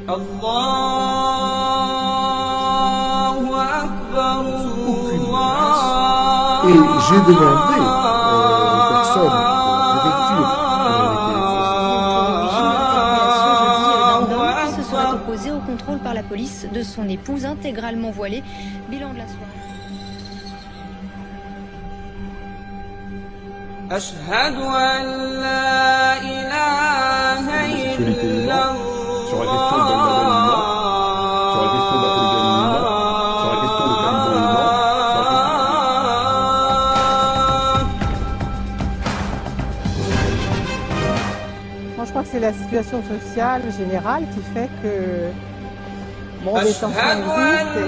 Et j'ai demandé aux personnes de préfecture qui se serait opposé au contrôle par la police de son épouse intégralement voilée. Bilan de la soirée. أشهد أن لا إله إلا الله. Sur la question de Balbaba sur la question de la polygamie, sur la question de Kalibou, Moi, je crois que c'est la situation sociale générale qui fait que bon, les tensions existent et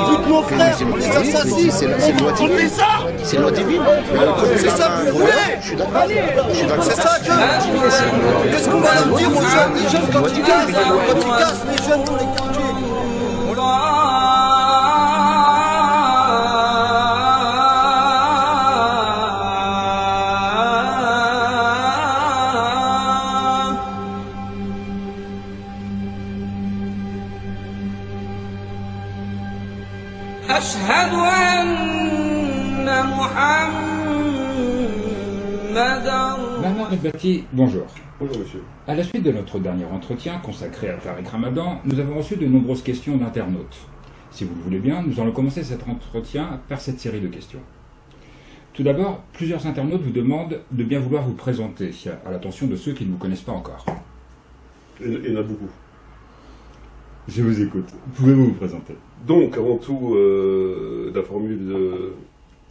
que mon frère, on les assassine, c'est loi divine. C'est loi divine. C'est ça que vous voulez. Je suis d'accord. C'est ça que... Qu'est-ce qu'on va leur dire aux jeunes? Les jeunes quand ils cassent, les jeunes dans les quartiers. أشهد أن محمدا. Bernard Rebati, bonjour. Bonjour monsieur. À la suite de notre dernier entretien consacré à Tariq Ramadan, nous avons reçu de nombreuses questions d'internautes. Si vous le voulez bien, nous allons commencer cet entretien par cette série de questions. Tout d'abord, plusieurs internautes vous demandent de bien vouloir vous présenter, à l'attention de ceux qui ne vous connaissent pas encore. Il y en a beaucoup. Je vous écoute. Pouvez-vous vous présenter? Donc, avant tout, la formule de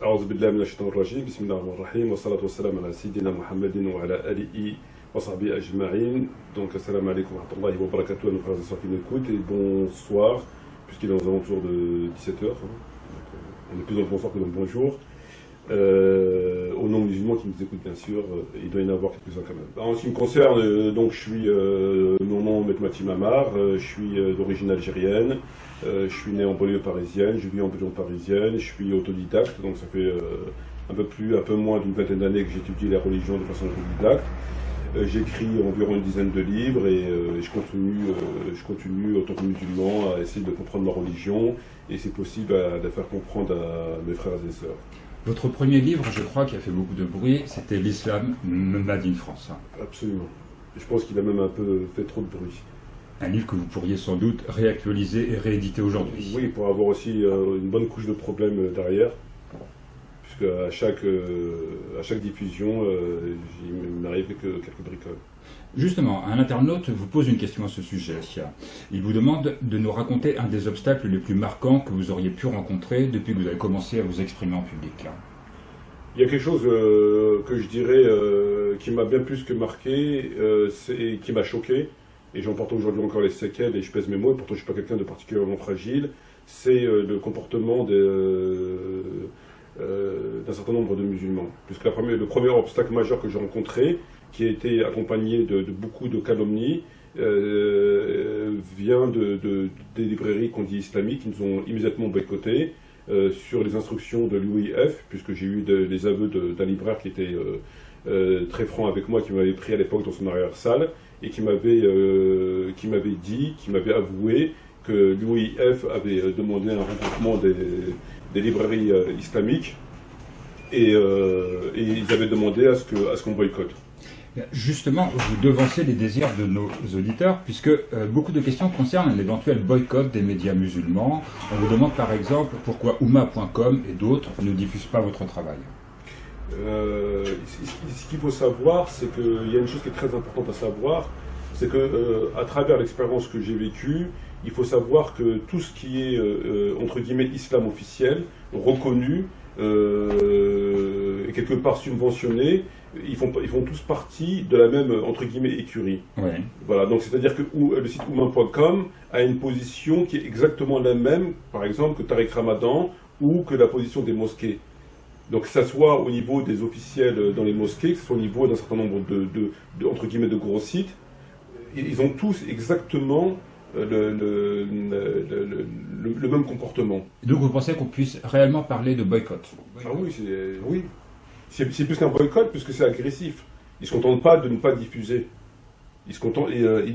أعوذ بالله من الشيطان الرجيم بسم الله الرحمن الرحيم والصلاة والسلام على سيدنا محمد وعلى آله وصحبه أجمعين. Donc, assalamu alaikum wa rahmatullahi wa barakatuh à nos frères et sœurs qui nous écoutent et bonsoir, puisqu'il est aux alentours de 17h. On est plus dans le bonsoir que dans le bonjour. Aux non-musulmans qui nous écoutent, bien sûr, il doit y en avoir quelques-uns quand même. En ce qui me concerne, donc, je suis, mon nom est Mehmati Mamar, je suis d'origine algérienne, je suis né en banlieue parisienne, je vis en banlieue parisienne, je suis autodidacte, donc ça fait un peu moins d'une vingtaine d'années que j'étudie la religion de façon autodidacte. J'écris environ une dizaine de livres et je continue en tant que musulman à essayer de comprendre ma religion et c'est possible de faire comprendre à mes frères et sœurs. Votre premier livre, je crois, qui a fait beaucoup de bruit, c'était L'Islam Made in France. Absolument. Je pense qu'il a même un peu fait trop de bruit. Un livre que vous pourriez sans doute réactualiser et rééditer aujourd'hui. Oui, pour avoir aussi une bonne couche de problèmes derrière. Puisque à chaque diffusion, il m'arrive quelques bricoles. Justement, un internaute vous pose une question à ce sujet. Il vous demande de nous raconter un des obstacles les plus marquants que vous auriez pu rencontrer depuis que vous avez commencé à vous exprimer en public. Il y a quelque chose que je dirais qui m'a bien plus que marqué et qui m'a choqué, et j'en porte aujourd'hui encore les séquelles et je pèse mes mots, et pourtant je ne suis pas quelqu'un de particulièrement fragile, c'est le comportement d'un certain nombre de musulmans. Puisque le premier obstacle majeur que j'ai rencontré, qui a été accompagné de beaucoup de calomnies, vient des librairies qu'on dit islamiques, qui nous ont immédiatement boycottés sur les instructions de l'UIF, puisque j'ai eu les aveux d'un libraire qui était très franc avec moi, qui m'avait pris à l'époque dans son arrière-salle, et qui m'avait avoué que l'UIF avait demandé un regroupement des librairies islamiques, et ils avaient demandé à ce qu'on boycotte. Justement, vous devancez les désirs de nos auditeurs, puisque beaucoup de questions concernent un éventuel boycott des médias musulmans. On vous demande par exemple pourquoi Oumma.com et d'autres ne diffusent pas votre travail. Ce qu'il faut savoir, c'est qu'il y a une chose qui est très importante à savoir, c'est que à travers l'expérience que j'ai vécue, il faut savoir que tout ce qui est entre guillemets islam officiel, reconnu, et quelque part subventionnés, ils font tous partie de la même entre guillemets écurie. Ouais. Voilà, donc c'est-à-dire que le site Oumma.com a une position qui est exactement la même, par exemple, que Tariq Ramadan ou que la position des mosquées. Donc que ça soit au niveau des officiels dans les mosquées, que ce soit au niveau d'un certain nombre entre guillemets de gros sites, ils ont tous exactement le même comportement. Donc vous pensez qu'on puisse réellement parler de boycott? Ah oui, c'est plus qu'un boycott, puisque c'est agressif. Ils ne se contentent pas de ne pas diffuser.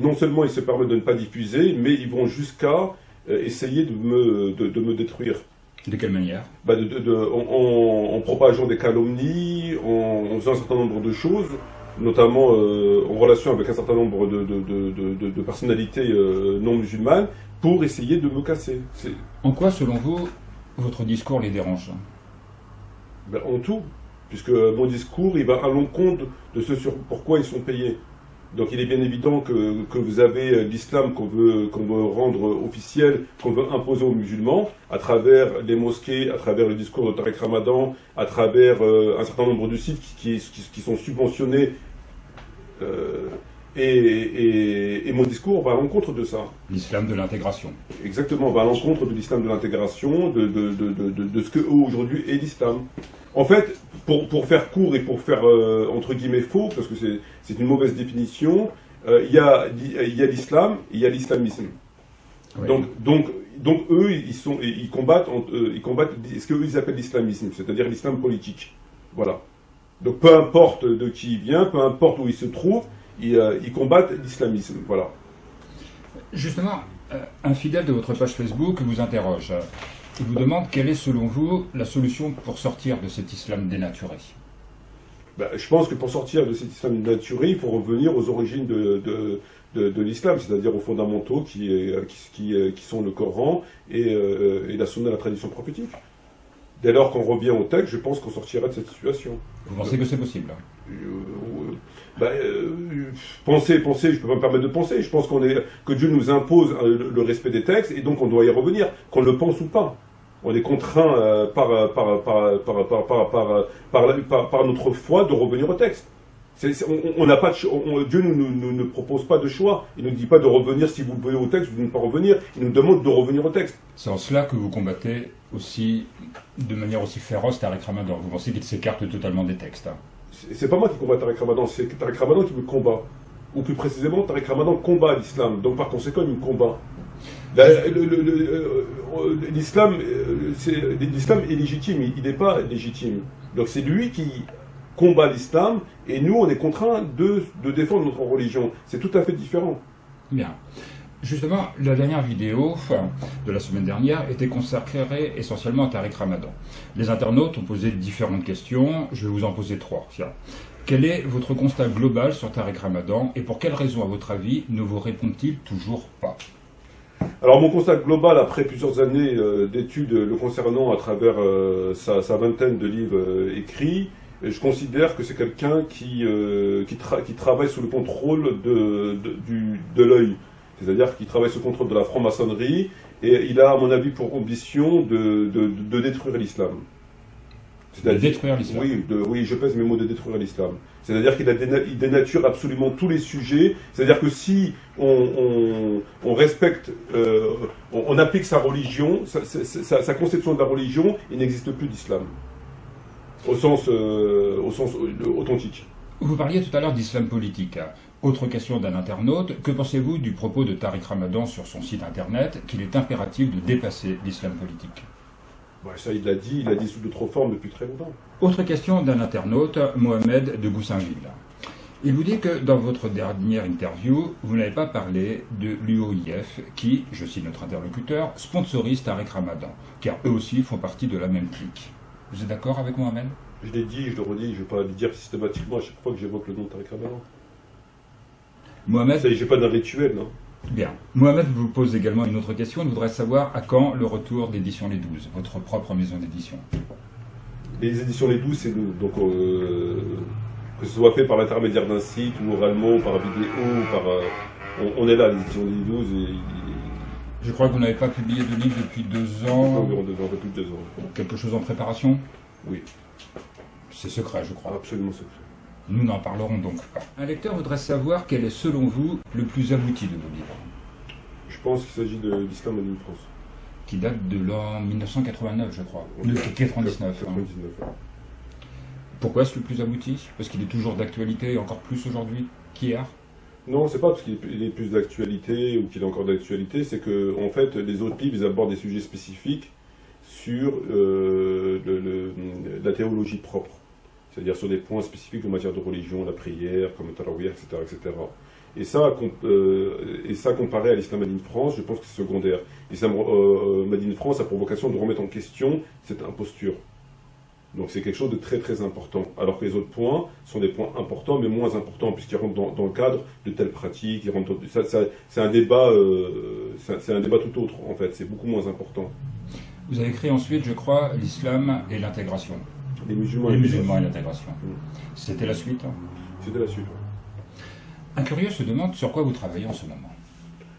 Non seulement ils se permettent de ne pas diffuser, mais ils vont jusqu'à essayer de me détruire. De quelle manière? En propageant des calomnies, en faisant un certain nombre de choses, notamment en relation avec un certain nombre de personnalités non musulmanes, pour essayer de me casser. En quoi, selon vous, votre discours les dérange? En tout, puisque mon discours il va à l'encontre de ce sur pourquoi ils sont payés. Donc il est bien évident que vous avez l'islam qu'on veut rendre officiel, qu'on veut imposer aux musulmans, à travers les mosquées, à travers le discours de Tariq Ramadan, à travers un certain nombre de sites qui sont subventionnés. Et mon discours va à l'encontre de ça. L'islam de l'intégration. Exactement, va à l'encontre de l'islam de l'intégration, de ce que aujourd'hui est l'islam. En fait, pour faire court et pour faire entre guillemets faux, parce que c'est une mauvaise définition, il y a l'islam et il y a l'islamisme. Oui. Donc eux, ils combattent ce qu'eux ils appellent l'islamisme, c'est-à-dire l'islam politique. Voilà. Donc peu importe de qui il vient, peu importe où il se trouve, ils combattent l'islamisme. Voilà. Justement, un fidèle de votre page Facebook vous interroge. Il vous demande quelle est, selon vous, la solution pour sortir de cet islam dénaturé. Je pense que pour sortir de cet islam dénaturé, il faut revenir aux origines de l'islam, c'est-à-dire aux fondamentaux qui sont le Coran et la sunna, la tradition prophétique. Dès lors qu'on revient au texte, je pense qu'on sortira de cette situation. Vous pensez que c'est possible? Penser, je peux pas me permettre de penser. Je pense que Dieu nous impose le respect des textes et donc on doit y revenir, qu'on le pense ou pas. On est contraint par notre foi de revenir au texte. On n'a pas Dieu ne propose pas de choix. Il ne nous dit pas de revenir si vous voulez au texte ou de ne pas revenir. Il nous demande de revenir au texte. C'est en cela que vous combattez aussi, de manière aussi féroce, Tariq Ramadan. Vous pensez qu'il s'écarte totalement des textes. C'est pas moi qui combat Tariq Ramadan, c'est Tariq Ramadan qui me combat. Ou plus précisément, Tariq Ramadan combat l'islam. Donc par conséquent, il me combat. L'islam est légitime, il n'est pas légitime. Donc c'est lui qui combat l'islam et nous, on est contraints de défendre notre religion. C'est tout à fait différent. Bien. Justement, la dernière vidéo de la semaine dernière était consacrée essentiellement à Tariq Ramadan. Les internautes ont posé différentes questions, je vais vous en poser 3. Tiens. Quel est votre constat global sur Tariq Ramadan et pour quelles raisons, à votre avis, ne vous répond-il toujours pas? Alors mon constat global, après plusieurs années d'études le concernant à travers sa vingtaine de livres écrits, je considère que c'est quelqu'un qui travaille sous le contrôle de l'œil. C'est-à-dire qu'il travaille sous le contrôle de la franc-maçonnerie et il a, à mon avis, pour ambition de détruire l'islam. De détruire l'islam. Oui, je pèse mes mots, de détruire l'islam. C'est-à-dire qu'il dénature absolument tous les sujets. C'est-à-dire que si on respecte, on applique sa religion, sa conception de la religion, il n'existe plus d'islam. Au sens authentique. Vous parliez tout à l'heure d'islam politique. Autre question d'un internaute, que pensez-vous du propos de Tariq Ramadan sur son site internet qu'il est impératif de dépasser l'islam politique? Ça, il l'a dit sous d'autres formes depuis très longtemps. Autre question d'un internaute, Mohamed de Goussainville. Il vous dit que dans votre dernière interview, vous n'avez pas parlé de l'UOIF qui, je cite notre interlocuteur, sponsorise Tariq Ramadan, car eux aussi font partie de la même clique. Vous êtes d'accord avec Mohamed? Je l'ai dit, je le redis, je ne vais pas le dire systématiquement à chaque fois que j'évoque le nom de Tariq Ramadan. Mohamed... Je n'ai pas d'un rituel, non? Bien. Mohamed vous pose également une autre question. Il voudrait savoir à quand le retour d'édition Les 12, votre propre maison d'édition. Les éditions Les 12, c'est nous. Donc, que ce soit fait par l'intermédiaire d'un site, ou oralement, par vidéo, on est là, les éditions Les 12. Je crois que vous n'avez pas publié de livre depuis 2 ans. Environ 2 ans, un peu plus de 2 ans. Quelque chose en préparation? Oui. C'est secret, je crois. Absolument secret. Nous n'en parlerons donc pas. Un lecteur voudrait savoir quel est, selon vous, le plus abouti de vos livres. Je pense qu'il s'agit de l'islam en France. Qui date de l'an 1989, je crois. De 99. 99. Hein. Pourquoi est-ce le plus abouti? Parce qu'il est toujours d'actualité, encore plus aujourd'hui qu'hier? Non, c'est pas parce qu'il est plus d'actualité ou qu'il est encore d'actualité, c'est que en fait les autres livres ils abordent des sujets spécifiques sur la théologie propre, c'est-à-dire sur des points spécifiques en matière de religion, la prière, comme le tarawih, etc., etc. Et ça, comparé à l'islam Made in France, je pense que c'est secondaire. L'islam Made in France a pour vocation de remettre en question cette imposture. Donc c'est quelque chose de très très important. Alors que les autres points sont des points importants, mais moins importants, puisqu'ils rentrent dans le cadre de telles pratiques. C'est un débat tout autre, en fait. C'est beaucoup moins important. Vous avez écrit ensuite, je crois, l'islam et l'intégration. Les musulmans et l'intégration. C'était la suite? C'était la suite, oui. Un curieux se demande sur quoi vous travaillez en ce moment.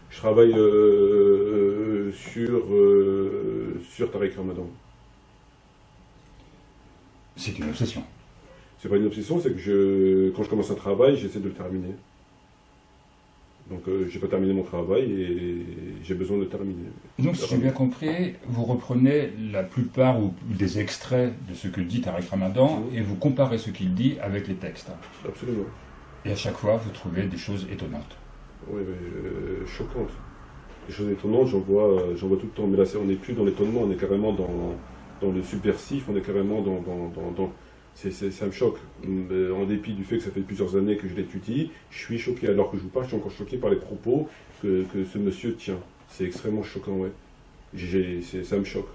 Je travaille sur Tariq Ramadan. C'est une obsession. C'est pas une obsession, c'est que quand je commence un travail, j'essaie de le terminer. Donc j'ai pas terminé mon travail et j'ai besoin de le terminer. Donc si j'ai bien compris, vous reprenez la plupart ou des extraits de ce que dit Tariq Ramadan et vous comparez ce qu'il dit avec les textes. Absolument. Et à chaque fois, vous trouvez des choses étonnantes. Oui, mais choquantes. Les choses étonnantes, j'en vois tout le temps. Mais là, on n'est plus dans l'étonnement, on est carrément dans le subversif, on est carrément dans ça me choque. En dépit du fait que ça fait plusieurs années que je l'étudie, je suis choqué. Alors que je vous parle, je suis encore choqué par les propos que ce monsieur tient. C'est extrêmement choquant, ouais. Ça me choque.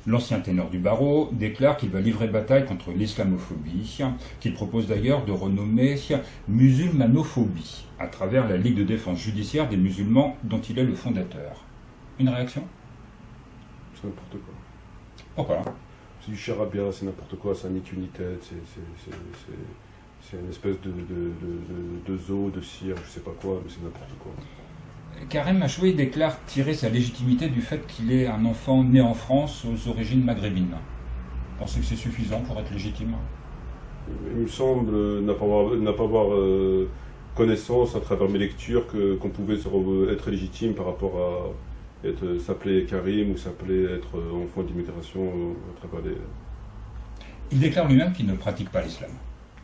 L'ancien ténor du barreau déclare qu'il va livrer bataille contre l'islamophobie, qu'il propose d'ailleurs de renommer musulmanophobie, à travers la Ligue de défense judiciaire des musulmans dont il est le fondateur. Une réaction? C'est n'importe quoi. Pourquoi? C'est du charabia, c'est n'importe quoi, ça nique une tête, c'est une espèce de zoo, de cire, je sais pas quoi, mais c'est n'importe quoi. Karim Achoui déclare tirer sa légitimité du fait qu'il est un enfant né en France aux origines maghrébines. Pensez que c'est suffisant pour être légitime? Il me semble n'a pas avoir connaissance à travers mes lectures qu'on pouvait être légitime par rapport à s'appeler Karim ou s'appeler être enfant d'immigration à travers les... Il déclare lui-même qu'il ne pratique pas l'islam.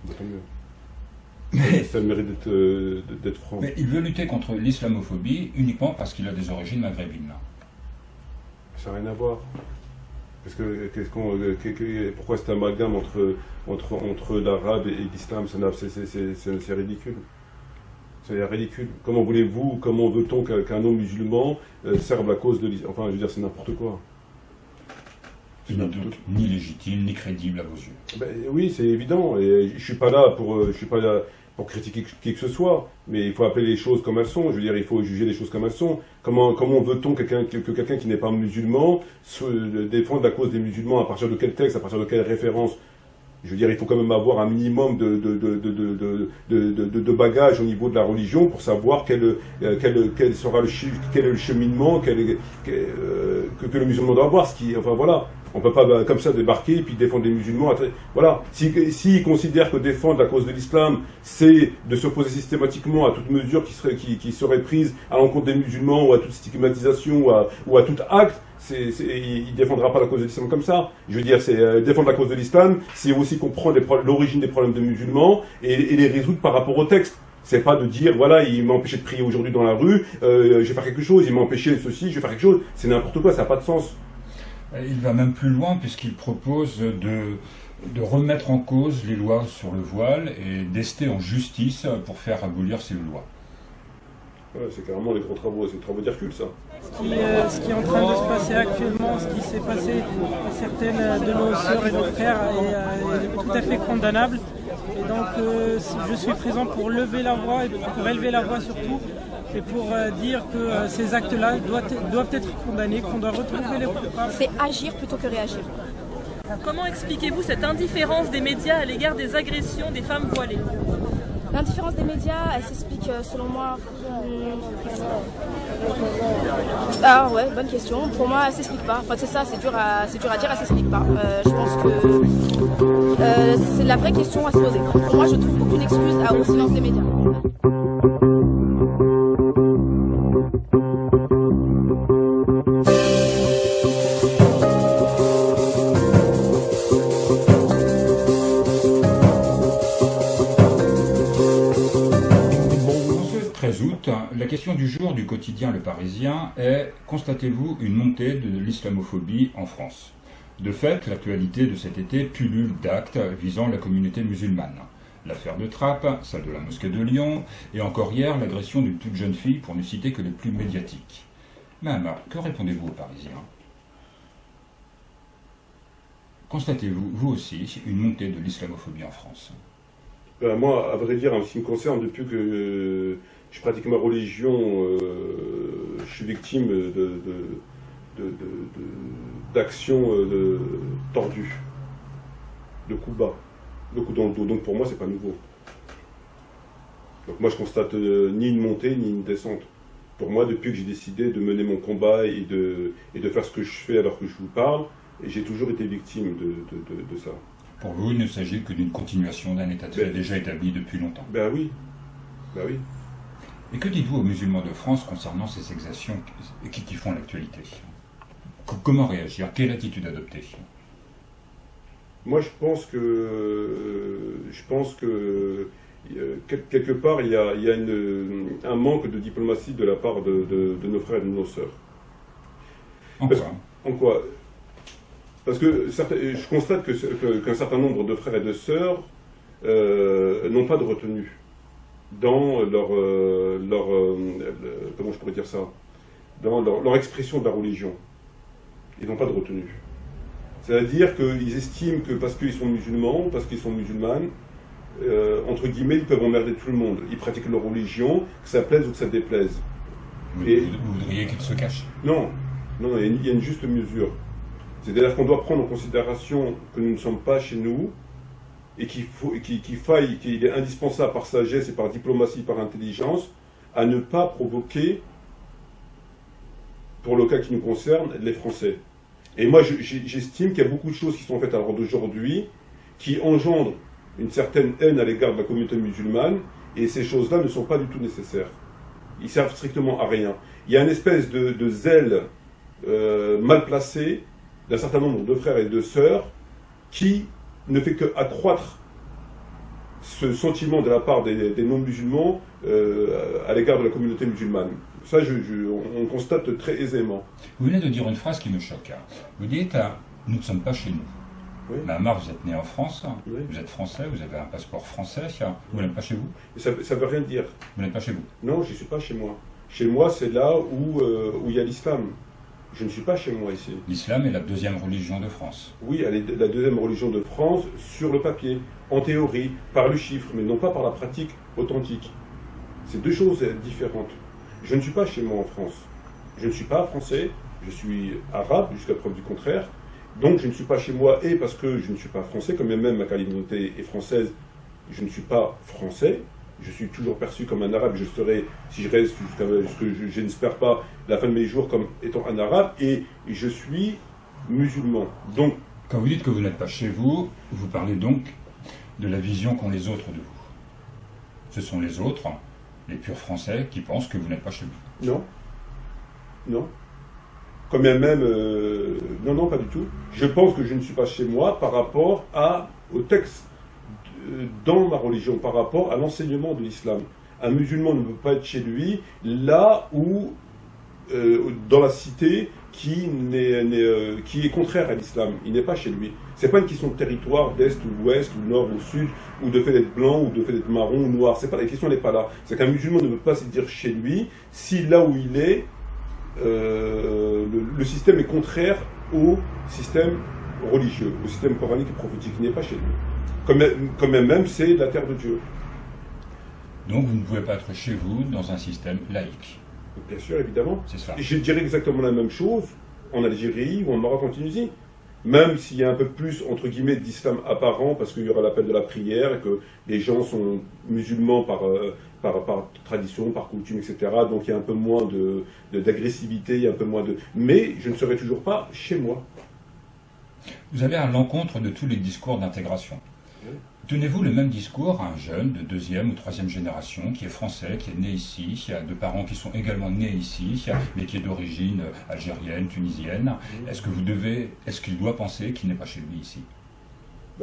Tant mieux. Mais ça a le mérite d'être franc. Mais il veut lutter contre l'islamophobie uniquement parce qu'il a des origines maghrébines. Ça n'a rien à voir. Parce que pourquoi cet amalgame entre l'arabe et l'islam? C'est ridicule. C'est ridicule. Comment veut-on qu'un homme musulman serve la cause de l'islam? Enfin, je veux dire, c'est n'importe quoi. C'est ni légitime, ni crédible à vos yeux. Ben, oui, c'est évident. Et je suis pas là pour critiquer qui que ce soit, mais il faut appeler les choses comme elles sont. Je veux dire, il faut juger les choses comme elles sont. Comment veut-on que quelqu'un qui n'est pas musulman défende la cause des musulmans? À partir de quel texte? À partir de quelle référence? Je veux dire, il faut quand même avoir un minimum de bagages au niveau de la religion pour savoir quel est le cheminement que le musulman doit avoir. Enfin voilà. On ne peut pas comme ça débarquer et puis défendre les musulmans. Voilà. S'ils considèrent que défendre la cause de l'islam, c'est de s'opposer systématiquement à toute mesure qui serait prise à l'encontre des musulmans ou à toute stigmatisation ou à tout acte, il ne défendra pas la cause de l'islam comme ça. Je veux dire, défendre la cause de l'islam, c'est aussi comprendre l'origine des problèmes des musulmans et les résoudre par rapport au texte. C'est pas de dire, voilà, il m'a empêché de prier aujourd'hui dans la rue, je vais faire quelque chose, il m'a empêché de ceci, je vais faire quelque chose. C'est n'importe quoi, ça n'a pas de sens. Il va même plus loin puisqu'il propose de remettre en cause les lois sur le voile et d'ester en justice pour faire abolir ces lois. Ouais, c'est carrément les travaux d'Hercule, ça. Ce qui est en train de se passer actuellement, ce qui s'est passé à certaines de nos sœurs et nos frères est tout à fait condamnable. Et donc je suis présent pour lever la voix et pour élever la voix surtout. Et pour dire que ces actes-là doivent être condamnés, qu'on doit retrouver les coupables. C'est agir plutôt que réagir. Comment expliquez-vous cette indifférence des médias à l'égard des agressions des femmes voilées? L'indifférence des médias, elle s'explique selon moi... Ah ouais, bonne question. Pour moi, elle s'explique pas. Enfin, c'est ça, c'est dur à dire, elle s'explique pas. Je pense que c'est la vraie question à se poser. Pour moi, je trouve aucune excuse au silence des médias. La question du jour du quotidien Le Parisien est « Constatez-vous une montée de l'islamophobie en France ?» De fait, l'actualité de cet été pullule d'actes visant la communauté musulmane. L'affaire de Trappes, celle de la mosquée de Lyon, et encore hier l'agression d'une toute jeune fille, pour ne citer que les plus médiatiques. Mahama, que répondez-vous aux Parisiens? Constatez-vous, vous aussi, une montée de l'islamophobie en France? Moi, à vrai dire, en ce qui me concerne, depuis que je pratique ma religion, je suis victime d'actions tordues, de coups bas, de coups dans le dos. Donc pour moi, c'est pas nouveau. Donc moi, je constate ni une montée, ni une descente. Pour moi, depuis que j'ai décidé de mener mon combat et de faire ce que je fais alors que je vous parle, j'ai toujours été victime de ça. Pour vous, il ne s'agit que d'une continuation d'un état de fait déjà établi depuis longtemps. Ben oui. Ben oui. Et que dites-vous aux musulmans de France concernant ces exactions qui font l'actualité? Comment réagir? Quelle attitude adopter? Moi, je pense que quelque part, il y a un manque de diplomatie de la part de nos frères et de nos sœurs. En quoi? En quoi? Parce que je constate qu'un certain nombre de frères et de sœurs n'ont pas de retenue dans comment je pourrais dire ça, dans leur expression de la religion. Ils n'ont pas de retenue. C'est-à-dire qu'ils estiment que parce qu'ils sont musulmans, parce qu'ils sont musulmanes, entre guillemets, ils peuvent emmerder tout le monde. Ils pratiquent leur religion, que ça plaise ou que ça déplaise. Vous voudriez qu'ils se cachent? Non, il y a une juste mesure. C'est-à-dire qu'on doit prendre en considération que nous ne sommes pas chez nous et qu'il est indispensable par sagesse et par diplomatie, par intelligence, à ne pas provoquer, pour le cas qui nous concerne, les Français. Et moi, j'estime qu'il y a beaucoup de choses qui sont faites à l'heure d'aujourd'hui qui engendrent une certaine haine à l'égard de la communauté musulmane, et ces choses-là ne sont pas du tout nécessaires. Ils servent strictement à rien. Il y a une espèce de zèle mal placé d'un certain nombre de frères et de sœurs qui ne fait qu'accroître ce sentiment de la part des non-musulmans à l'égard de la communauté musulmane. Ça, on constate très aisément. Vous venez de dire une phrase qui me choque. Vous dites « nous ne sommes pas chez nous ». Oui. Mahama, vous êtes né en France, oui. Vous êtes français, vous avez un passeport français, vous n'êtes pas chez vous? Ça ne veut rien dire. Vous n'êtes pas chez vous? Non, je ne suis pas chez moi. Chez moi, c'est là où il y a l'islam. Je ne suis pas chez moi ici. L'islam est la deuxième religion de France. Oui, elle est la deuxième religion de France sur le papier, en théorie, par le chiffre, mais non pas par la pratique authentique. C'est deux choses différentes. Je ne suis pas chez moi en France. Je ne suis pas français, je suis arabe, jusqu'à preuve du contraire. Donc je ne suis pas chez moi, et parce que je ne suis pas français, comme même ma communauté est française, je ne suis pas français. Je suis toujours perçu comme un arabe, je serai, si je reste jusqu'à ce que je n'espère pas, la fin de mes jours comme étant un arabe, et je suis musulman. Donc, quand vous dites que vous n'êtes pas chez vous, vous parlez donc de la vision qu'ont les autres de vous. Ce sont les autres, les purs français, qui pensent que vous n'êtes pas chez vous. Non. Non. Quand même, non, pas du tout. Je pense que je ne suis pas chez moi par rapport au texte dans ma religion, par rapport à l'enseignement de l'islam. Un musulman ne peut pas être chez lui là où, dans la cité qui est contraire à l'islam. Il n'est pas chez lui. C'est pas une question de territoire, d'est ou ouest, ou nord ou sud, ou de fait d'être blanc, ou de fait d'être marron ou noir. C'est pas, la question n'est pas là. C'est qu'un musulman ne peut pas se dire chez lui si là où il est, le système est contraire au système religieux, au système coranique et prophétique. Il n'est pas chez lui. Comme même, c'est la terre de Dieu. Donc vous ne pouvez pas être chez vous dans un système laïque. Bien sûr, évidemment. C'est ça. Je dirais exactement la même chose en Algérie ou en Maroc, en Tunisie. Même s'il y a un peu plus, entre guillemets, d'islam apparent, parce qu'il y aura l'appel de la prière, et que les gens sont musulmans par tradition, par coutume, etc. Donc il y a un peu moins d'agressivité, il y a un peu moins de... Mais je ne serai toujours pas chez moi. Vous allez à l'encontre de tous les discours d'intégration. Oui. Tenez-vous le même discours à un jeune de 2e ou 3e génération qui est français, qui est né ici, qui a 2 parents qui sont également nés ici, mais qui est d'origine algérienne, tunisienne. Est-ce qu'il doit penser qu'il n'est pas chez lui ici?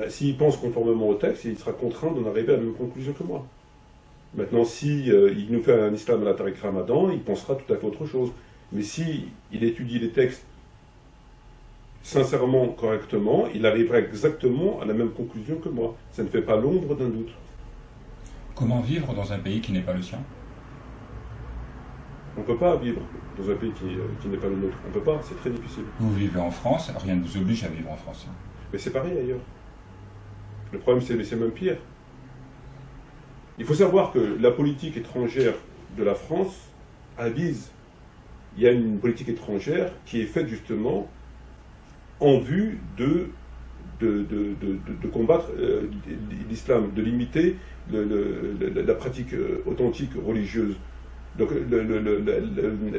S'il pense conformément au texte, il sera contraint d'en arriver à la même conclusion que moi. Maintenant, si il nous fait un islam à la Tariq Ramadan, il pensera tout à fait autre chose. Mais si il étudie les textes sincèrement, correctement, il arrivera exactement à la même conclusion que moi. Ça ne fait pas l'ombre d'un doute. Comment vivre dans un pays qui n'est pas le sien? On ne peut pas vivre dans un pays qui n'est pas le nôtre. On ne peut pas, c'est très difficile. Vous vivez en France, rien ne vous oblige à vivre en France. Mais c'est pareil ailleurs. Le problème, c'est même pire. Il faut savoir que la politique étrangère de la France avise. Il y a une politique étrangère qui est faite justement en vue de combattre l'islam, de limiter la pratique authentique religieuse. Donc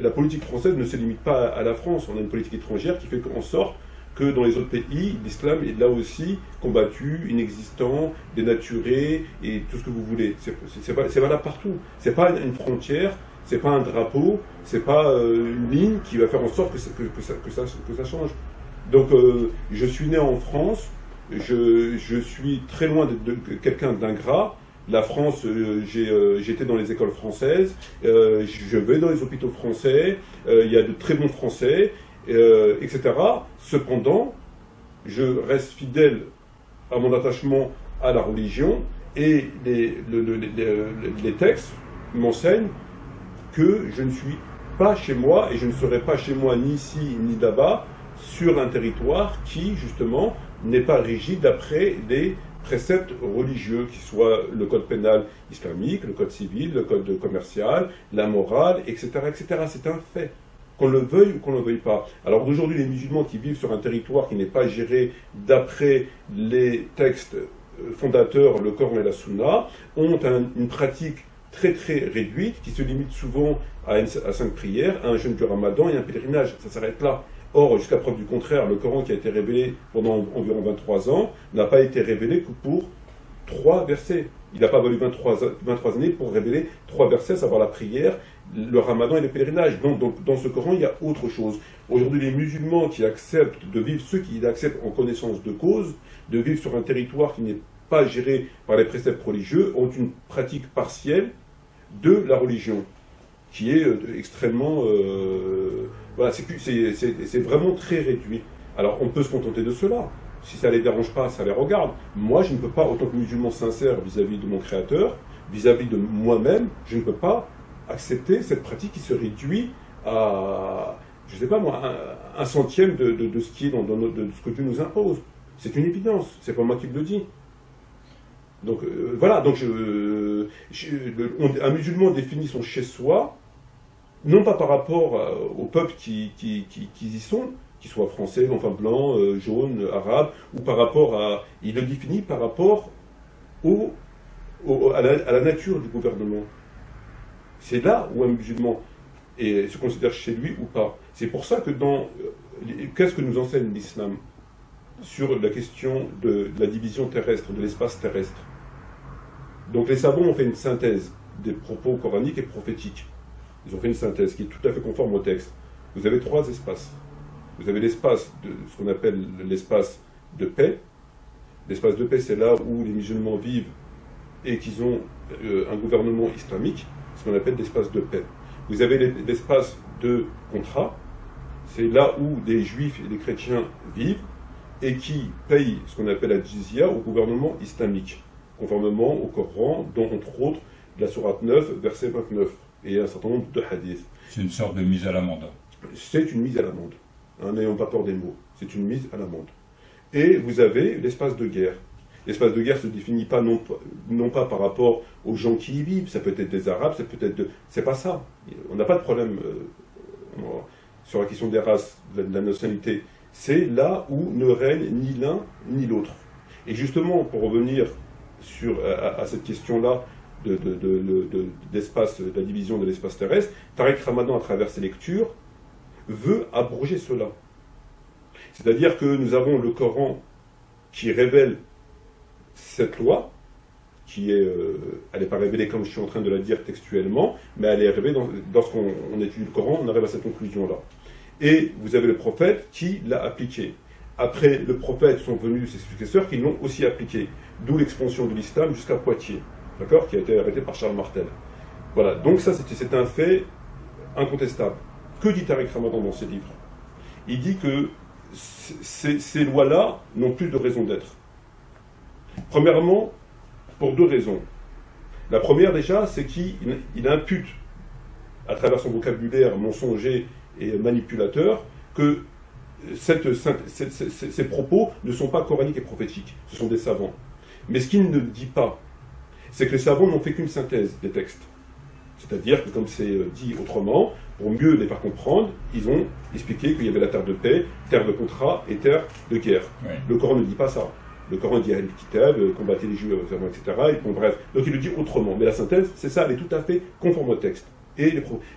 la politique française ne se limite pas à la France. On a une politique étrangère qui fait en sorte que dans les autres pays, l'islam est là aussi combattu, inexistant, dénaturé, et tout ce que vous voulez. C'est valable partout. C'est pas une frontière, c'est pas un drapeau, c'est pas une ligne qui va faire en sorte que ça change. Donc je suis né en France, je suis très loin de quelqu'un d'ingrat. La France, j'étais dans les écoles françaises, je vais dans les hôpitaux français, il y a de très bons Français, etc. Cependant, je reste fidèle à mon attachement à la religion, et les textes m'enseignent que je ne suis pas chez moi, et je ne serai pas chez moi ni ici ni là-bas, sur un territoire qui, justement, n'est pas régi d'après des préceptes religieux, qui soient le code pénal islamique, le code civil, le code commercial, la morale, etc. etc. C'est un fait, qu'on le veuille ou qu'on ne le veuille pas. Alors aujourd'hui, les musulmans qui vivent sur un territoire qui n'est pas géré d'après les textes fondateurs, le Coran et la Sunna, ont une pratique très très réduite, qui se limite souvent à 5 prières, à un jeûne du Ramadan et un pèlerinage. Ça s'arrête là. Or, jusqu'à preuve du contraire, le Coran qui a été révélé pendant environ 23 ans n'a pas été révélé que pour 3 versets. Il n'a pas valu 23 années pour révéler 3 versets, à savoir la prière, le Ramadan et le pèlerinage. Donc dans ce Coran, il y a autre chose. Aujourd'hui, les musulmans qui acceptent de vivre, ceux qui acceptent en connaissance de cause, de vivre sur un territoire qui n'est pas géré par les préceptes religieux, ont une pratique partielle de la religion, qui est extrêmement... voilà, c'est vraiment très réduit. Alors on peut se contenter de cela. Si ça ne les dérange pas, ça les regarde. Moi, je ne peux pas, en tant que musulman sincère vis-à-vis de mon Créateur, vis-à-vis de moi-même, je ne peux pas accepter cette pratique qui se réduit à, je ne sais pas moi, un centième de ce qui est de ce que Dieu nous impose. C'est une évidence, c'est pas moi qui le dis. Donc voilà, donc un musulman définit son chez-soi, non pas par rapport aux peuples qui y sont, qu'ils soient français, enfin blancs, jaunes, arabes, ou par rapport à... Il le définit par rapport à la nature du gouvernement. C'est là où un musulman se considère chez lui ou pas. C'est pour ça que qu'est-ce que nous enseigne l'islam sur la question de la division terrestre, de l'espace terrestre? Donc les savants ont fait une synthèse des propos coraniques et prophétiques. Ils ont fait une synthèse qui est tout à fait conforme au texte. Vous avez 3 espaces. Vous avez l'espace de ce qu'on appelle l'espace de paix. L'espace de paix, c'est là où les musulmans vivent et qu'ils ont un gouvernement islamique, ce qu'on appelle l'espace de paix. Vous avez l'espace de contrat, c'est là où les juifs et les chrétiens vivent et qui payent ce qu'on appelle la jizya au gouvernement islamique, conformément au Coran, dont entre autres la sourate 9, verset 29. Et un certain nombre de hadiths. C'est une sorte de mise à l'amende. C'est une mise à l'amende. N'ayons pas peur des mots. C'est une mise à l'amende. Et vous avez l'espace de guerre. L'espace de guerre ne se définit pas non pas par rapport aux gens qui y vivent. Ça peut être des Arabes, ça peut être... C'est pas ça. On n'a pas de problème sur la question des races, de la nationalité. c'est là où ne règne ni l'un ni l'autre. Et justement, pour revenir à cette question-là d'espace, de la division de l'espace terrestre, Tariq Ramadan, à travers ses lectures, veut abroger cela. C'est-à-dire que nous avons le Coran qui révèle cette loi, qui est, elle n'est pas révélée comme je suis en train de la dire textuellement, mais elle est révélée lorsqu'on étudie le Coran, on arrive à cette conclusion-là. Et vous avez le prophète qui l'a appliqué. Après le prophète sont venus ses successeurs qui l'ont aussi appliqué. D'où l'expansion de l'islam jusqu'à Poitiers, d'accord, qui a été arrêté par Charles Martel. Voilà, donc ça c'est un fait incontestable. Que dit Tariq Ramadan dans ses livres? Il dit que ces lois-là n'ont plus de raison d'être. Premièrement, pour deux raisons. La première déjà, c'est qu'il impute, à travers son vocabulaire mensonger et manipulateur, que ces propos ne sont pas coraniques et prophétiques, ce sont des savants. Mais ce qu'il ne dit pas, c'est que les savants n'ont fait qu'une synthèse des textes. C'est-à-dire que, comme c'est dit autrement, pour mieux les faire comprendre, ils ont expliqué qu'il y avait la terre de paix, terre de contrat et terre de guerre. Oui. Le Coran ne dit pas ça. Le Coran dit Al-Kitab, combattez les Juifs, etc. Et bon, bref, donc il le dit autrement. Mais la synthèse, c'est ça, elle est tout à fait conforme au texte.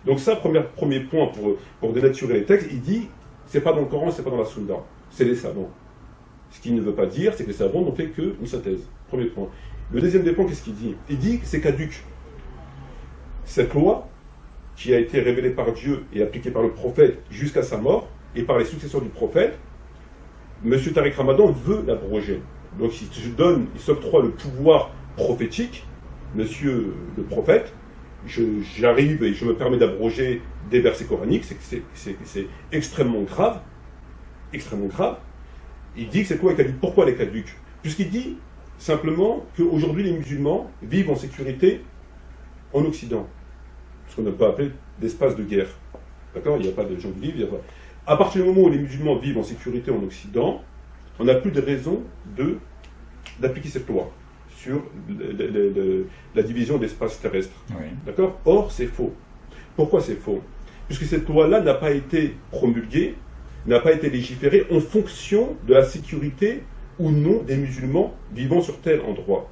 Donc ça, premier point pour dénaturer les textes, il dit, c'est pas dans le Coran, c'est pas dans la Sunna, c'est les savants. Ce qu'il ne veut pas dire, c'est que les savants n'ont fait qu'une synthèse. Premier point. Le deuxième des points, qu'est-ce qu'il dit? Il dit que c'est caduc. Cette loi, qui a été révélée par Dieu et appliquée par le prophète jusqu'à sa mort, et par les successeurs du prophète, M. Tariq Ramadan veut l'abroger. Donc il s'octroie le pouvoir prophétique, monsieur le prophète, j'arrive et je me permets d'abroger des versets coraniques, c'est extrêmement grave, extrêmement grave. Il dit que c'est quoi les caducs? Pourquoi les caducs? Puisqu'il dit simplement qu'aujourd'hui les musulmans vivent en sécurité en Occident, ce qu'on peut appeler d'espace de guerre. D'accord? Il n'y a pas de gens qui vivent, À partir du moment où les musulmans vivent en sécurité en Occident, on n'a plus de raison d'appliquer cette loi sur la division d'espace terrestre. Oui. D'accord? Or, c'est faux. Pourquoi c'est faux? Puisque cette loi-là n'a pas été promulguée, n'a pas été légiférée en fonction de la sécurité ou non des musulmans vivant sur tel endroit.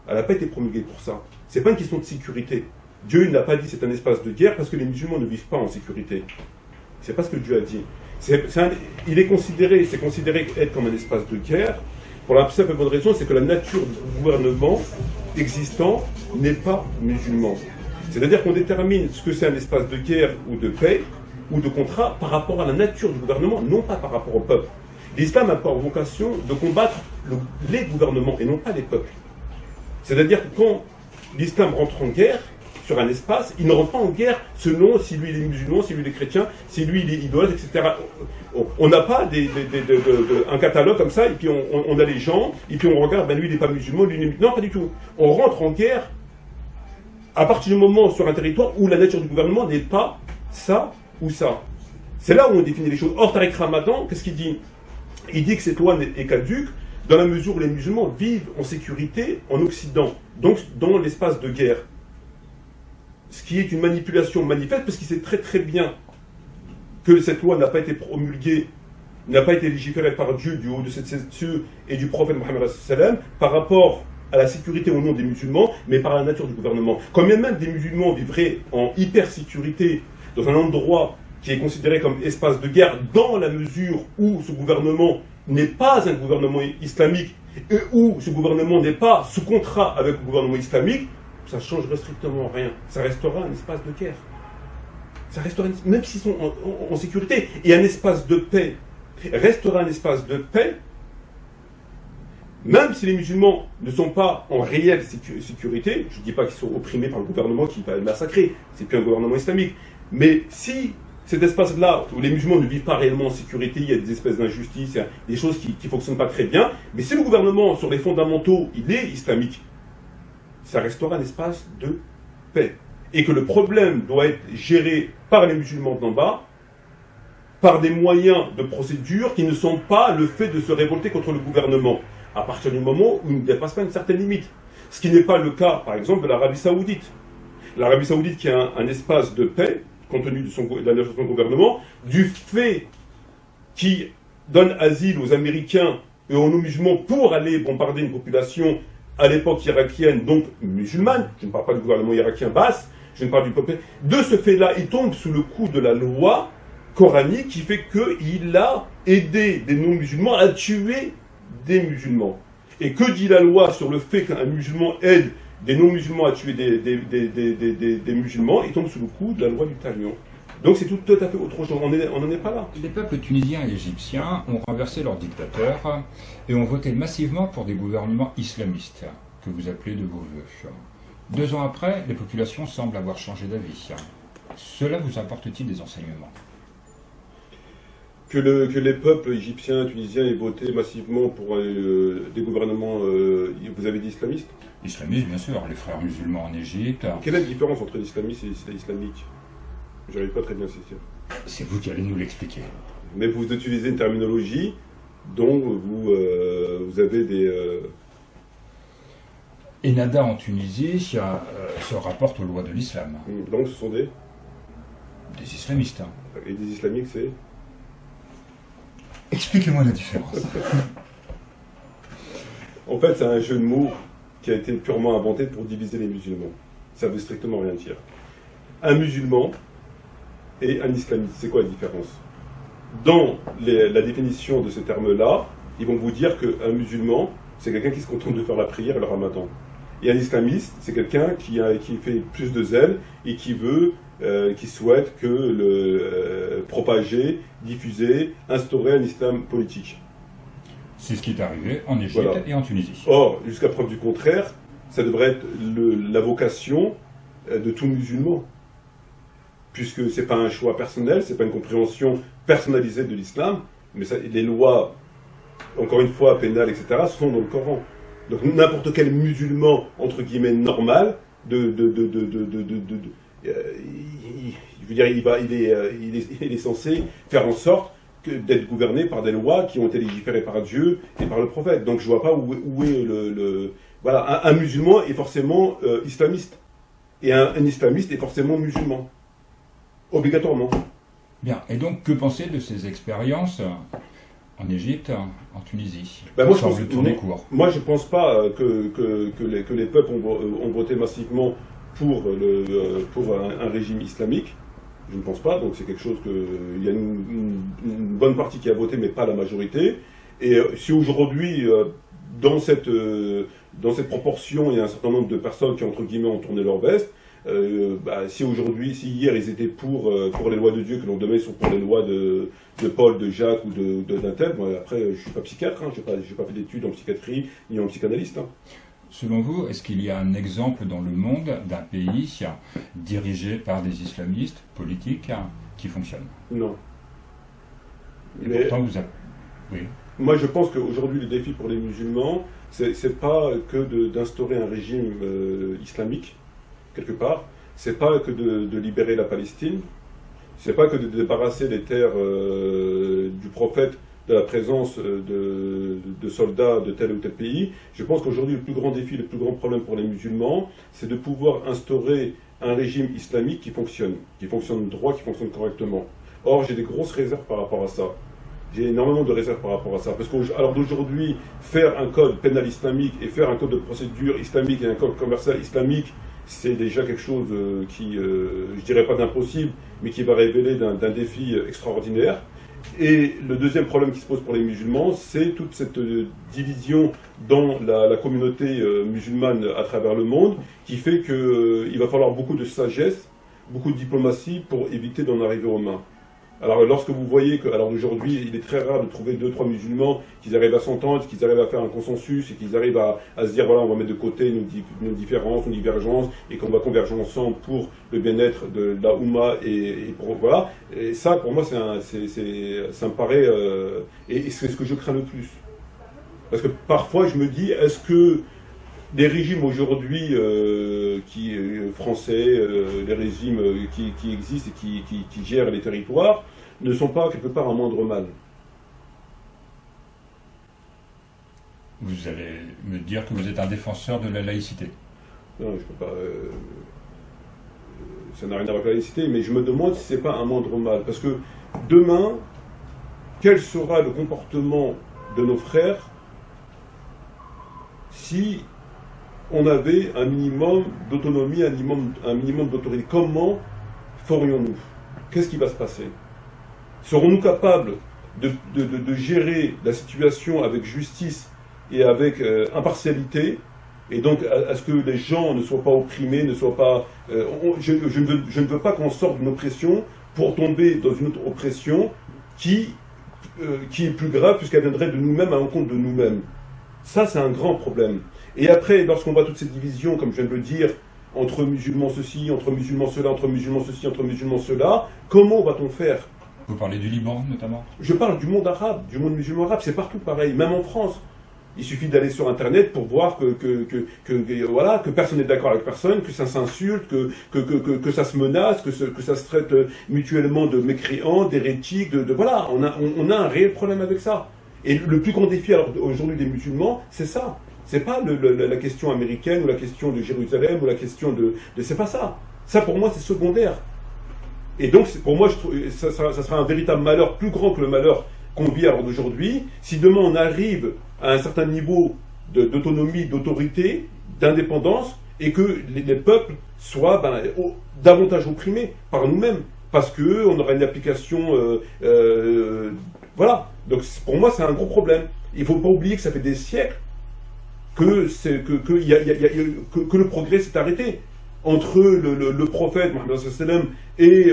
Elle n'a pas été promulguée pour ça. Ce n'est pas une question de sécurité. Dieu n'a pas dit c'est un espace de guerre parce que les musulmans ne vivent pas en sécurité. C'est pas ce que Dieu a dit. C'est considéré être comme un espace de guerre pour la simple et bonne raison, c'est que la nature du gouvernement existant n'est pas musulman. C'est-à-dire qu'on détermine ce que c'est un espace de guerre ou de paix ou de contrat par rapport à la nature du gouvernement, non pas par rapport au peuple. L'islam a pour vocation de combattre les gouvernements et non pas les peuples. C'est-à-dire que quand l'islam rentre en guerre sur un espace, il ne rentre pas en guerre selon si lui il est musulman, si lui il est chrétien, si lui il est idolâtre, etc. On n'a pas un catalogue comme ça, et puis on a les gens, et puis on regarde, ben lui il n'est pas musulman, lui il est musulman. Non, pas du tout. On rentre en guerre à partir du moment sur un territoire où la nature du gouvernement n'est pas ça ou ça. C'est là où on définit les choses. Or, Tariq Ramadan, qu'est-ce qu'il dit? Il dit que cette loi est caduque dans la mesure où les musulmans vivent en sécurité en Occident, donc dans l'espace de guerre. Ce qui est une manipulation manifeste, parce qu'il sait très très bien que cette loi n'a pas été promulguée, n'a pas été légiférée par Dieu du haut de ses cieux et du prophète Mohammed par rapport à la sécurité au nom des musulmans, mais par la nature du gouvernement. Quand bien même des musulmans vivraient en hyper-sécurité dans un endroit qui est considéré comme espace de guerre, dans la mesure où ce gouvernement n'est pas un gouvernement islamique, et où ce gouvernement n'est pas sous contrat avec le gouvernement islamique, ça ne changerait strictement rien. Ça restera un espace de guerre. Ça restera, même s'ils sont en sécurité, et un espace de paix restera un espace de paix, même si les musulmans ne sont pas en réelle sécurité. Je ne dis pas qu'ils sont opprimés par le gouvernement qui va les massacrer, c'est plus un gouvernement islamique, mais si cet espace-là, où les musulmans ne vivent pas réellement en sécurité, il y a des espèces d'injustices, il y a des choses qui ne fonctionnent pas très bien, mais si le gouvernement, sur les fondamentaux, il est islamique, ça restera un espace de paix. Et que le problème doit être géré par les musulmans d'en bas, par des moyens de procédure qui ne sont pas le fait de se révolter contre le gouvernement, à partir du moment où il ne dépasse pas une certaine limite. Ce qui n'est pas le cas, par exemple, de l'Arabie Saoudite. L'Arabie Saoudite qui a un espace de paix, compte tenu de la nature de son gouvernement, du fait qu'il donne asile aux Américains et aux non-musulmans pour aller bombarder une population à l'époque irakienne, donc musulmane, je ne parle pas du gouvernement irakien basse, je ne parle du peuple. De ce fait-là, il tombe sous le coup de la loi coranique qui fait qu'il a aidé des non-musulmans à tuer des musulmans. Et que dit la loi sur le fait qu'un musulman aide des non-musulmans à tuer des musulmans? Il tombe sous le coup de la loi du talion. Donc c'est tout à fait autre chose, on n'en est pas là. Les peuples tunisiens et égyptiens ont renversé leurs dictateurs et ont voté massivement pour des gouvernements islamistes, que vous appelez de vos voeux. 2 ans après, les populations semblent avoir changé d'avis. Cela vous apporte-t-il des enseignements? Que les peuples égyptiens, tunisiens aient voté massivement pour des gouvernements, vous avez dit islamistes? Islamistes, bien sûr, les frères musulmans en Égypte. Quelle est la différence entre l'islamiste et l'islamique? J'arrive pas très bien à saisir. C'est vous qui allez nous l'expliquer. Mais vous utilisez une terminologie dont vous avez des... Ennahda en Tunisie se rapporte aux lois de l'islam. Donc ce sont des islamistes. Et des islamiques, c'est... Expliquez-moi la différence. En fait, c'est un jeu de mots qui a été purement inventé pour diviser les musulmans. Ça veut strictement rien dire. Un musulman et un islamiste, c'est quoi la différence? Dans la définition de ce terme-là, ils vont vous dire qu'un musulman, c'est quelqu'un qui se contente de faire la prière et le ramadan. Et un islamiste, c'est quelqu'un qui fait plus de zèle et qui souhaite propager, diffuser, instaurer un islam politique. C'est ce qui est arrivé en Égypte et en Tunisie. Or, jusqu'à preuve du contraire, ça devrait être la vocation de tout musulman. Puisque ce n'est pas un choix personnel, ce n'est pas une compréhension personnalisée de l'islam, mais les lois, encore une fois, pénales, etc., sont dans le Coran. Donc n'importe quel musulman, entre guillemets, normal, il est censé faire en sorte d'être gouverné par des lois qui ont été légiférées par Dieu et par le prophète. Donc je ne vois pas où est Voilà, un musulman est forcément islamiste. Et un islamiste est forcément musulman. Obligatoirement. Bien. Et donc, que penser de ces expériences en Égypte, en Tunisie? Moi, je ne pense pas que les peuples ont voté massivement pour un régime islamique. Je ne pense pas. Donc, c'est quelque chose il y a une bonne partie qui a voté, mais pas la majorité. Et si aujourd'hui, dans cette proportion, il y a un certain nombre de personnes qui, entre guillemets, ont tourné leur veste, si hier ils étaient pour les lois de Dieu, que l'on demain ils sont pour les lois de Paul, de Jacques ou d'un tel, après je ne suis pas psychiatre, je n'ai pas fait d'études en psychiatrie ni en psychanalyste. Selon vous, est-ce qu'il y a un exemple dans le monde d'un pays dirigé par des islamistes politiques qui fonctionne? Non. Et pourtant vous avez... Oui. Moi je pense qu'aujourd'hui le défi pour les musulmans, c'est pas que d'instaurer un régime islamique, quelque part, c'est pas que de libérer la Palestine, c'est pas que de débarrasser les terres du prophète de la présence de soldats de tel ou tel pays. Je pense qu'aujourd'hui le plus grand défi, le plus grand problème pour les musulmans, c'est de pouvoir instaurer un régime islamique qui fonctionne droit, qui fonctionne correctement. Or j'ai des grosses réserves par rapport à ça. J'ai énormément de réserves par rapport à ça. Parce qu'alors d'aujourd'hui, faire un code pénal islamique et faire un code de procédure islamique et un code commercial islamique, c'est déjà quelque chose qui, je dirais pas d'impossible, mais qui va révéler d'un défi extraordinaire. Et le deuxième problème qui se pose pour les musulmans, c'est toute cette division dans la communauté musulmane à travers le monde, qui fait qu'il va falloir beaucoup de sagesse, beaucoup de diplomatie pour éviter d'en arriver aux mains. Alors lorsque vous voyez qu'alors d'aujourd'hui, il est très rare de trouver 2-3 musulmans qui arrivent à s'entendre, qui arrivent à faire un consensus et qui arrivent à se dire voilà, on va mettre de côté nos différences, nos divergences et qu'on va converger ensemble pour le bien-être de la Oumma voilà. Et ça, pour moi, ça me paraît et c'est ce que je crains le plus. Parce que parfois, je me dis, est-ce que les régimes aujourd'hui français, les régimes qui existent et qui gèrent les territoires, ne sont pas quelque part un moindre mal? Vous allez me dire que vous êtes un défenseur de la laïcité? Non, je peux pas. Ça n'a rien à voir avec la laïcité, mais je me demande si c'est pas un moindre mal. Parce que demain, quel sera le comportement de nos frères si on avait un minimum d'autonomie, un minimum d'autorité? Comment ferions-nous? Qu'est-ce qui va se passer? Serons-nous capables de gérer la situation avec justice et avec impartialité, et donc à ce que les gens ne soient pas opprimés, ne soient pas... je ne veux pas qu'on sorte d'une oppression pour tomber dans une autre oppression qui est plus grave puisqu'elle viendrait de nous-mêmes à l'encontre de nous-mêmes. Ça, c'est un grand problème. Et après, lorsqu'on voit toutes ces divisions, comme je viens de le dire, entre musulmans ceci, entre musulmans cela, entre musulmans ceci, entre musulmans cela, comment va-t-on faire? Vous parlez du Liban, notamment? Je parle du monde arabe, du monde musulman arabe, c'est partout pareil, même en France. Il suffit d'aller sur Internet pour voir voilà, que personne n'est d'accord avec personne, que ça s'insulte, que ça se menace, que ça se traite mutuellement de mécréants, d'hérétiques, voilà, on a un réel problème avec ça. Et le plus grand défi aujourd'hui des musulmans, c'est ça. C'est pas la question américaine ou la question de Jérusalem ou la question c'est pas ça. Ça pour moi c'est secondaire. Et donc pour moi ça sera un véritable malheur plus grand que le malheur qu'on vit alors d'aujourd'hui. Si demain on arrive à un certain niveau d'autonomie, d'autorité, d'indépendance, et que les peuples soient davantage opprimés par nous-mêmes, parce qu'on aura une application... voilà. Donc pour moi c'est un gros problème. Il ne faut pas oublier que ça fait des siècles que le progrès s'est arrêté. Entre le prophète Mohammed sallam et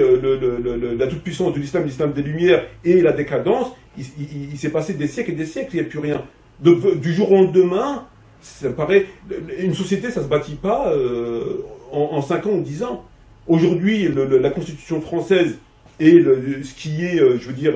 la toute-puissance de l'islam des Lumières et la décadence, il s'est passé des siècles et des siècles, il n'y a plus rien. Donc, du jour au lendemain, ça paraît, une société, ça ne se bâtit pas en 5 ans ou 10 ans. Aujourd'hui, la Constitution française et ce qui est, je veux dire,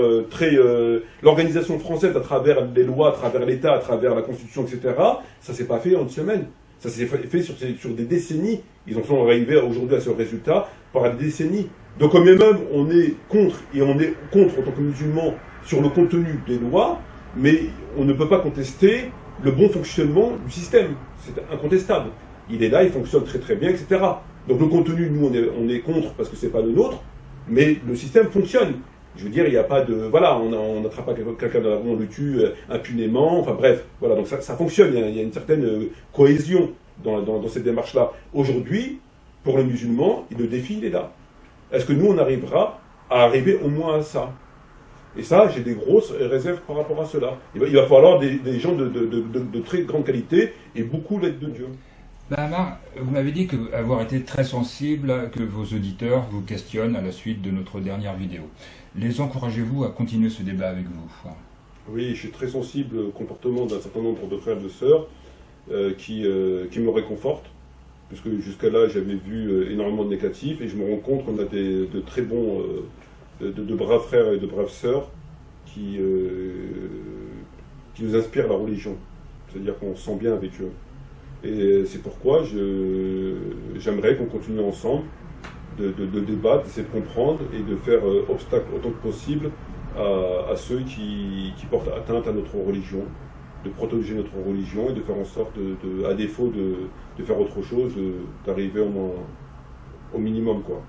l'organisation française à travers les lois, à travers l'État, à travers la Constitution, etc., ça ne s'est pas fait en une semaine. Ça s'est fait sur des décennies. Ils en sont arrivés aujourd'hui à ce résultat par des décennies. Donc quand même on est contre, et on est contre en tant que musulmans sur le contenu des lois, mais on ne peut pas contester le bon fonctionnement du système. C'est incontestable. Il est là, il fonctionne très très bien, etc. Donc le contenu, nous on est contre parce que c'est pas le nôtre, mais le système fonctionne. Je veux dire, il n'y a pas de... Voilà, on n'attrape pas quelqu'un dans la rue, on le tue impunément, enfin bref, voilà, donc ça fonctionne, il y a une certaine cohésion dans cette démarche-là. Aujourd'hui, pour le musulman, le défi, il est là. Est-ce que nous, on arrivera à arriver au moins à ça? Et ça, j'ai des grosses réserves par rapport à cela. Il va falloir des gens de très grande qualité et beaucoup l'aide de Dieu. Amar, vous m'avez dit avoir été très sensible, que vos auditeurs vous questionnent à la suite de notre dernière vidéo. Les encouragez-vous à continuer ce débat avec vous? Oui, je suis très sensible au comportement d'un certain nombre de frères et de sœurs qui me réconfortent, puisque jusqu'à là j'avais vu énormément de négatifs, et je me rends compte qu'on a de très bons, de braves frères et de braves sœurs qui nous inspirent la religion, c'est-à-dire qu'on se sent bien avec eux. Et c'est pourquoi j'aimerais qu'on continue ensemble de débattre, d'essayer de comprendre et de faire obstacle autant que possible à ceux qui portent atteinte à notre religion, de protéger notre religion et de faire en sorte, à défaut de faire autre chose, d'arriver au moins au minimum, quoi.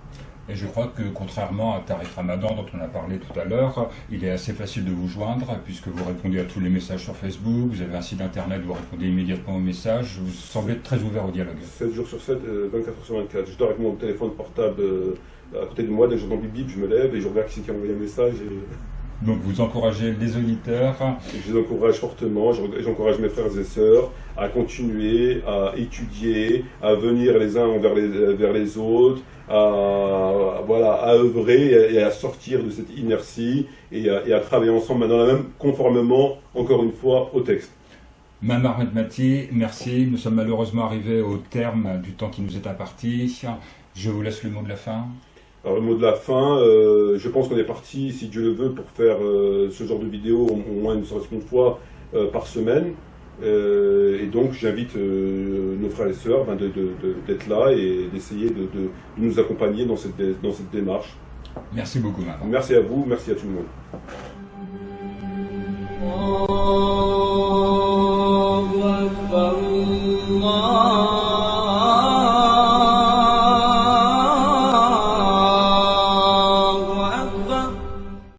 Et je crois que, contrairement à Tariq Ramadan, dont on a parlé tout à l'heure, il est assez facile de vous joindre, puisque vous répondez à tous les messages sur Facebook, vous avez un site internet, vous répondez immédiatement aux messages, vous semblez très ouvert au dialogue. 7 jours sur 7, 24 heures sur 24. Je dors avec mon téléphone portable à côté de moi, dès que j'entends bip bip, je me lève et je regarde qui c'est qui a envoyé un message. Donc vous encouragez les auditeurs? Je les encourage fortement, j'encourage mes frères et sœurs à continuer, à étudier, à venir les uns vers les autres, à œuvrer et à sortir de cette inertie et à travailler ensemble maintenant, même conformément, encore une fois, au texte. Mme Ahmed Mati, merci. Nous sommes malheureusement arrivés au terme du temps qui nous est imparti. Je vous laisse le mot de la fin. Alors, le mot de la fin, je pense qu'on est parti, si Dieu le veut, pour faire ce genre de vidéo au moins une fois par semaine. Et donc j'invite nos frères et sœurs d'être là et d'essayer de nous accompagner dans cette démarche. Merci beaucoup, Maman. Merci à vous, merci à tout le monde.